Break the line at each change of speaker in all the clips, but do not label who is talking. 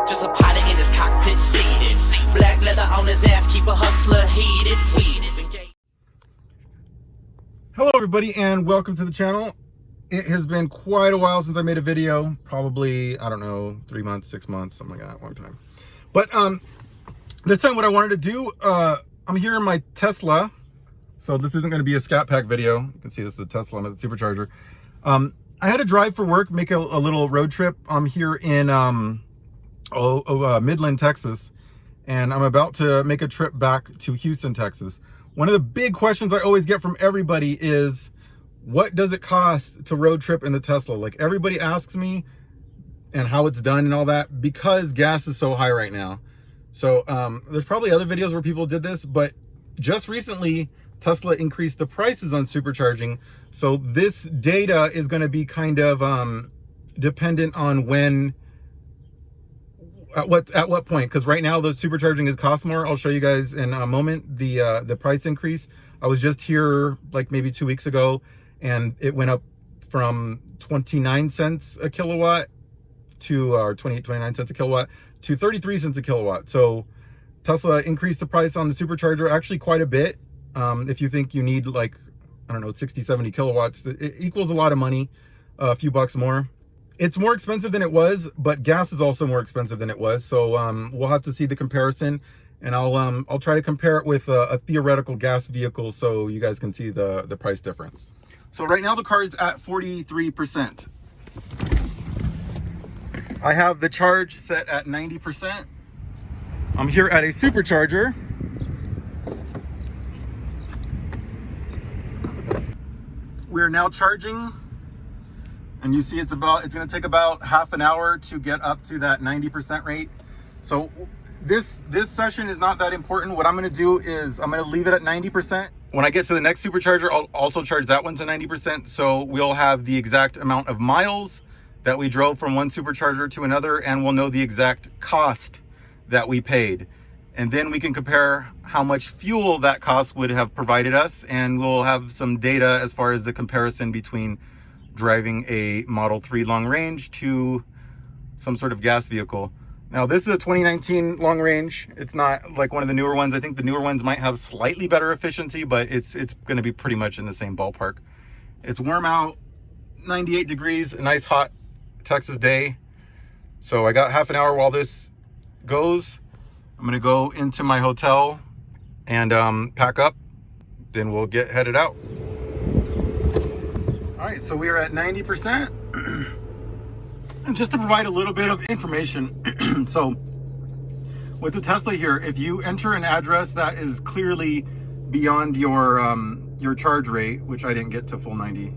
Just a pilot in his cockpit seated. Black leather on his ass, keep a hustler heated.
Hello everybody and welcome to the channel. It has been quite a while since I made a video, probably, I don't know, 3 months, 6 months, something like that, one time. But this time what I wanted to do, I'm here in my Tesla. So this isn't going to be a Scat Pack video. You can see this is a Tesla, I'm at the supercharger. I had to drive for work, make a little road trip. I'm here in Midland, Texas, and I'm about to make a trip back to Houston, Texas. One of the big questions I always get from everybody is, what does it cost to road trip in the Tesla? Like, everybody asks me and how it's done and all that, because gas is so high right now. So there's probably other videos where people did this, but just recently Tesla increased the prices on supercharging. So this data is going to be kind of dependent on when, at what point, because right now the supercharging is cost more. I'll show you guys in a moment the price increase. I was just here like maybe 2 weeks ago, and it went up from 29 cents a kilowatt to 29 cents a kilowatt to 33 cents a kilowatt. So Tesla increased the price on the supercharger actually quite a bit. If you think you need, like, I don't know, 60, 70 kilowatts, it equals a lot of money, a few bucks more. It's more expensive than it was, but gas is also more expensive than it was. So we'll have to see the comparison, and I'll try to compare it with a theoretical gas vehicle so you guys can see the price difference. So right now the car is at 43%. I have the charge set at 90%. I'm here at a supercharger. We're now charging, and you see it's going to take about half an hour to get up to that 90% rate. So this session is not that important. What I'm going to do is I'm going to leave it at 90%. When I get to the next supercharger, I'll also charge that one to 90%. So we'll have the exact amount of miles that we drove from one supercharger to another, and we'll know the exact cost that we paid. And then we can compare how much fuel that cost would have provided us, and we'll have some data as far as the comparison between driving a Model 3 long range to some sort of gas vehicle. Now, this is a 2019 long range. It's not like one of the newer ones. I think the newer ones might have slightly better efficiency, but it's going to be pretty much in the same ballpark. It's warm out, 98 degrees, a nice hot Texas day. So I got half an hour while this goes. I'm gonna go into my hotel and pack up, then we'll get headed out. All right, so we are at 90%. And just to provide a little bit of information, so with the Tesla here, if you enter an address that is clearly beyond your charge rate, which I didn't get to full 90,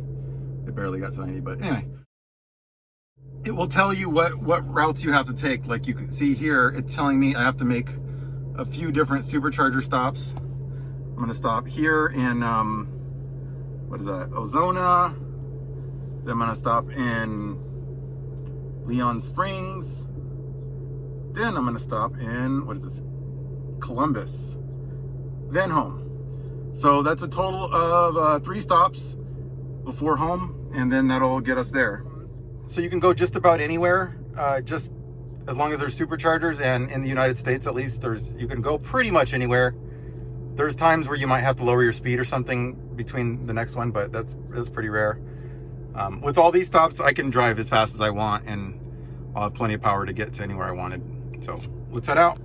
it barely got to 90, but anyway, it will tell you what routes you have to take. Like you can see here, it's telling me I have to make a few different supercharger stops. I'm gonna stop here in, what is that, Ozona. Then I'm gonna stop in Leon Springs. Then I'm gonna stop in, what is this, Columbus. Then home. So that's a total of 3 stops before home, and then that'll get us there. So you can go just about anywhere, just as long as there's superchargers, and in the United States at least, you can go pretty much anywhere. There's times where you might have to lower your speed or something between the next one, but that's pretty rare. With all these stops, I can drive as fast as I want, and I'll have plenty of power to get to anywhere I wanted. So let's head out.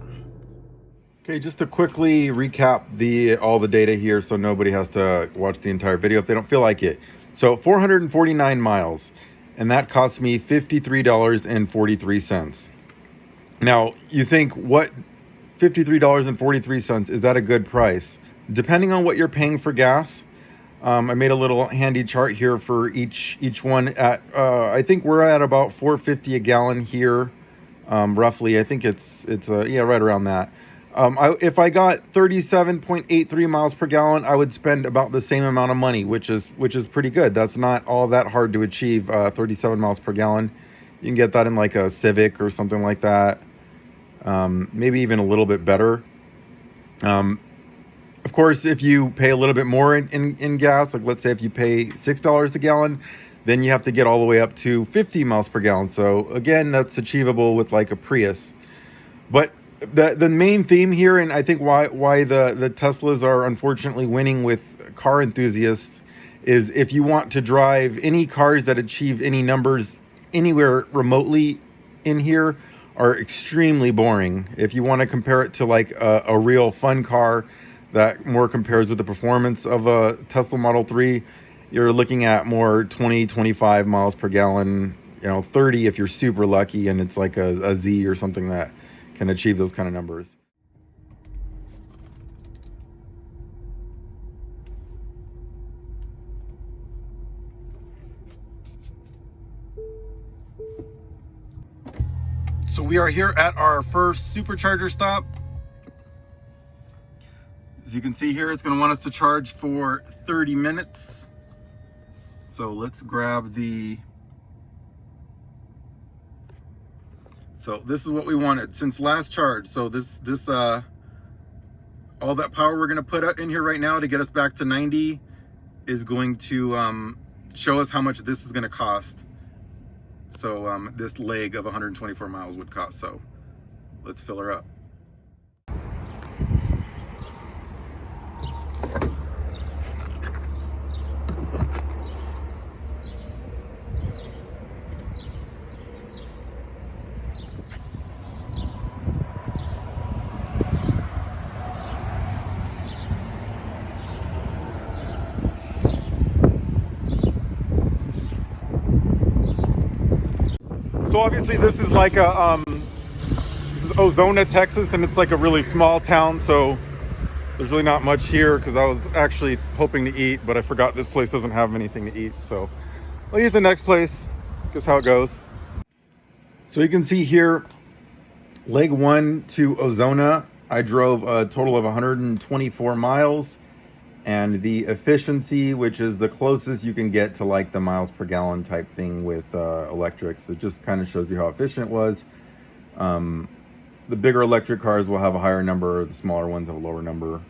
Okay, just to quickly recap all the data here so nobody has to watch the entire video if they don't feel like it. So 449 miles. And that cost me $53.43. Now, you think, what, $53.43, is that a good price? Depending on what you're paying for gas, I made a little handy chart here for each one. At I think we're at about $4.50 a gallon here, roughly. I think it's yeah, right around that. If I got 37.83 miles per gallon, I would spend about the same amount of money, which is pretty good. That's not all that hard to achieve, 37 miles per gallon. You can get that in like a Civic or something like that. Maybe even a little bit better. Of course, if you pay a little bit more in gas, like let's say if you pay $6 a gallon, then you have to get all the way up to 50 miles per gallon. So again, that's achievable with like a Prius. But the main theme here, and I think why the Teslas are unfortunately winning with car enthusiasts, is if you want to drive any cars that achieve any numbers anywhere remotely in here are extremely boring. If you want to compare it to like a real fun car that more compares with the performance of a Tesla Model 3, you're looking at more 20, 25 miles per gallon, 30 if you're super lucky and it's like a Z or something that can achieve those kind of numbers. So we are here at our first supercharger stop. As you can see here, it's going to want us to charge for 30 minutes. So let's grab so this is what we wanted since last charge. So this all that power we're going to put in here right now to get us back to 90 is going to show us how much this is going to cost. So this leg of 124 miles would cost. So let's fill her up. So obviously this is like this is Ozona, Texas, and it's like a really small town, so there's really not much here because I was actually hoping to eat, but I forgot this place doesn't have anything to eat. So I'll eat the next place, just how it goes. So you can see here, leg 1 to Ozona, I drove a total of 124 miles. And the efficiency, which is the closest you can get to like the miles per gallon type thing with electrics, it just kind of shows you how efficient it was. The bigger electric cars will have a higher number, the smaller ones have a lower number.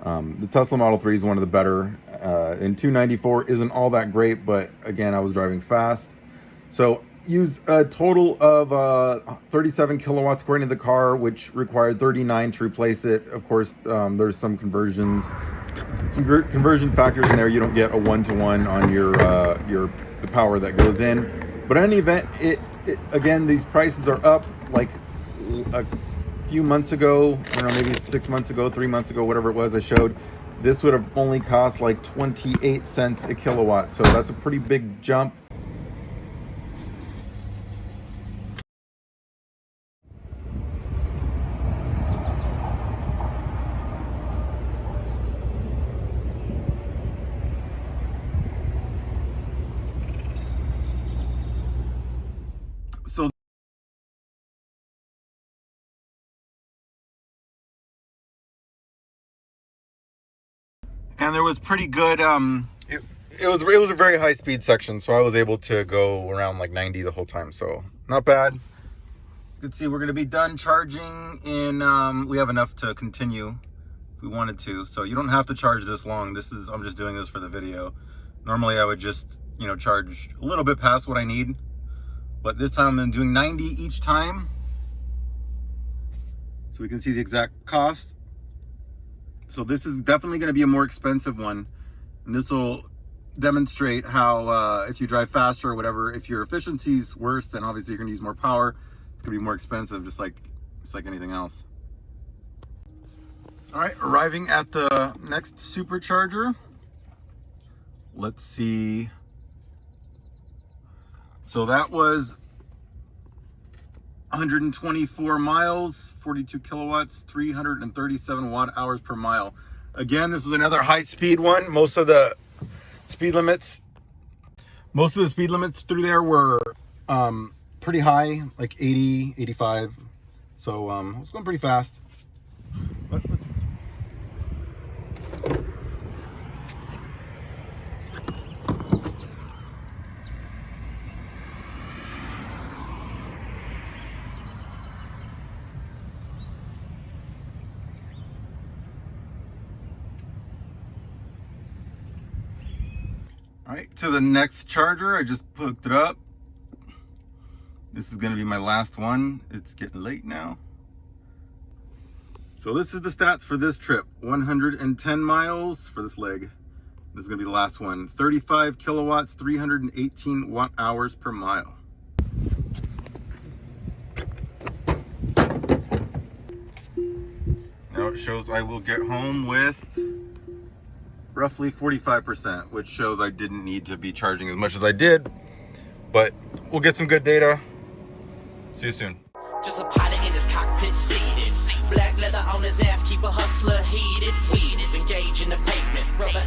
The Tesla Model 3 is one of the better, and 294 isn't all that great, but again, I was driving fast. So used a total of 37 kilowatts according to the car, which required 39 to replace it. Of course, there's some conversion factors in there. You don't get a one-to-one on the power that goes in. But in any event, it again, these prices are up. Like a few months ago, I don't know, maybe 6 months ago, 3 months ago, whatever it was I showed, this would have only cost like 28 cents a kilowatt. So that's a pretty big jump. So and there was pretty good it was a very high speed section, so I was able to go around like 90 the whole time, so not bad. You can see we're going to be done charging in we have enough to continue if we wanted to, so you don't have to charge this long. I'm just doing this for the video. Normally I would just charge a little bit past what I need, but this time I'm doing 90 each time, so we can see the exact cost. So this is definitely going to be a more expensive one, and this will demonstrate how if you drive faster or whatever, if your efficiency's worse, then obviously you're going to use more power. It's going to be more expensive, just like anything else. All right, arriving at the next supercharger. Let's see. So that was 124 miles, 42 kilowatts, 337 watt hours per mile. Again, this was another high speed one. Most of the speed limits through there were pretty high, like 80, 85. So I was going pretty fast. All right, to the next charger, I just hooked it up. This is gonna be my last one. It's getting late now. So this is the stats for this trip. 110 miles for this leg. This is gonna be the last one. 35 kilowatts, 318 watt hours per mile. Now it shows I will get home with roughly 45%, which shows I didn't need to be charging as much as I did, but we'll get some good data. See you soon.
Just a pilot in his cockpit seated. Black leather on his ass, keep a hustler heated. Weed is engaged in the pavement. Rubber